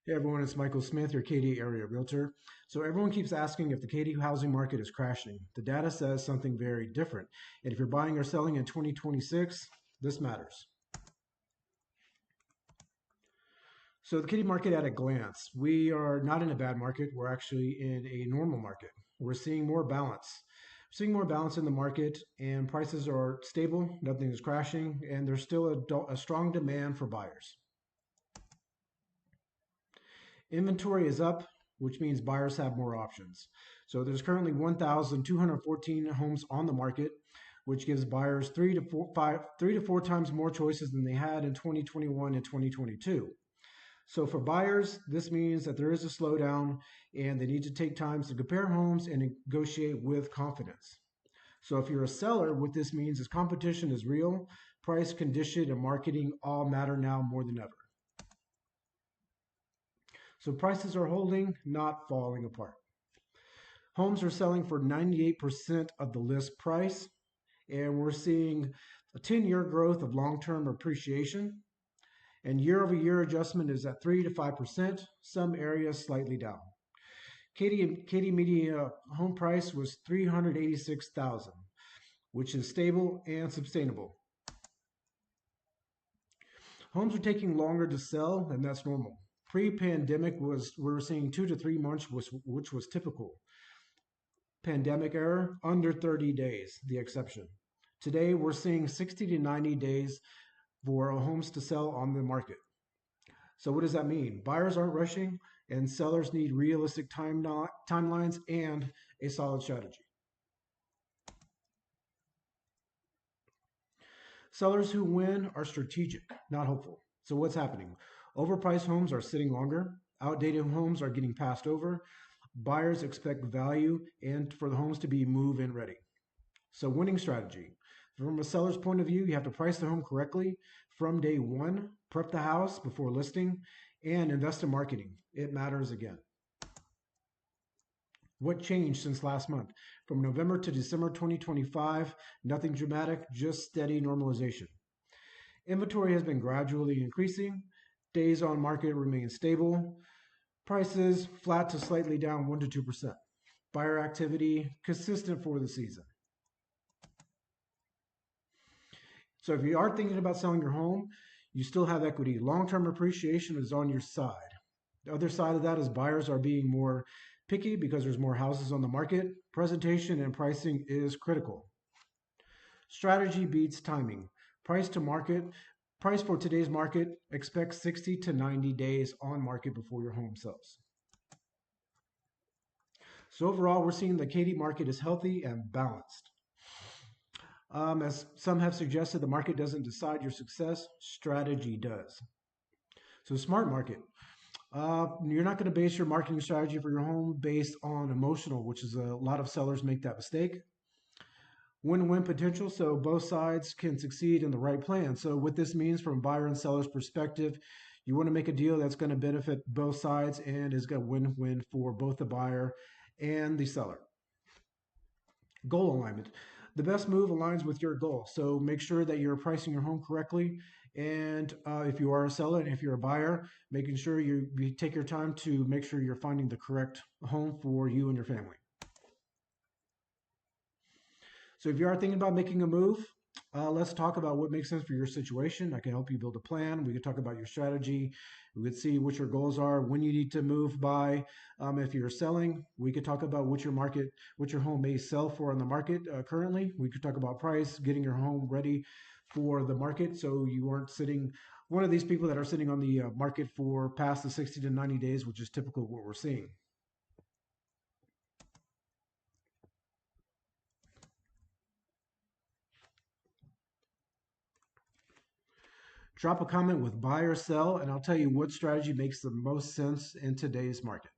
Hey everyone, it's Michael Smith, your Katy area realtor. So everyone keeps asking if the Katy housing market is crashing. The data says something very different. And if you're buying or selling in 2026, this matters. So the Katy market at a glance, we are not in a bad market. We're actually in a normal market. We're seeing more balance. Seeing more balance in the market and prices are stable, nothing is crashing, and there's still a strong demand for buyers. Inventory is up, which means buyers have more options. So there's currently 1,214 homes on the market, which gives buyers three to four times more choices than they had in 2021 and 2022. So for buyers, this means that there is a slowdown and they need to take time to compare homes and negotiate with confidence. So if you're a seller, what this means is competition is real, price, condition, and marketing all matter now more than ever. So prices are holding, not falling apart. Homes are selling for 98% of the list price, and we're seeing a 10-year growth of long-term appreciation, and year-over-year adjustment is at 3 to 5%, some areas slightly down. Katy median home price was $386,000, which is stable and sustainable. Homes are taking longer to sell, and that's normal. Pre-pandemic we were seeing 2 to 3 months, which was typical. Pandemic era, under 30 days, the exception. Today, we're seeing 60 to 90 days for homes to sell on the market. So what does that mean? Buyers aren't rushing, and sellers need realistic timelines and a solid strategy. Sellers who win are strategic, not hopeful. So what's happening? Overpriced homes are sitting longer. Outdated homes are getting passed over. Buyers expect value and for the homes to be move-in ready. So winning strategy. From a seller's point of view, you have to price the home correctly from day one, prep the house before listing, and invest in marketing. It matters again. What changed since last month? From November to December 2025, nothing dramatic, just steady normalization. Inventory has been gradually increasing. Days on market remain stable. Prices flat to slightly down 1 to 2%. Buyer activity consistent for the season. So if you are thinking about selling your home, you still have equity. Long-term appreciation is on your side. The other side of that is buyers are being more picky because there's more houses on the market. Presentation and pricing is critical. Strategy beats timing. Price to market. Price for today's market, expect 60 to 90 days on market before your home sells. So overall, we're seeing the Katy market is healthy and balanced. As some have suggested, the market doesn't decide your success, strategy does. So smart market. You're not going to base your marketing strategy for your home based on emotional, which is a lot of sellers make that mistake. Win-win potential, so both sides can succeed in the right plan. So what this means from buyer and seller's perspective, you want to make a deal that's going to benefit both sides and is going to win-win for both the buyer and the seller. Goal alignment. The best move aligns with your goal. So make sure that you're pricing your home correctly. And if you are a seller and if you're a buyer, making sure you take your time to make sure you're finding the correct home for you and your family. So if you are thinking about making a move, let's talk about what makes sense for your situation. I can help you build a plan. We can talk about your strategy. We could see what your goals are, when you need to move by. If you're selling, we could talk about what your home may sell for on the market currently. We could talk about price, getting your home ready for the market so you aren't one of these people that are sitting on the market for past the 60 to 90 days, which is typical of what we're seeing. Drop a comment with buy or sell, and I'll tell you what strategy makes the most sense in today's market.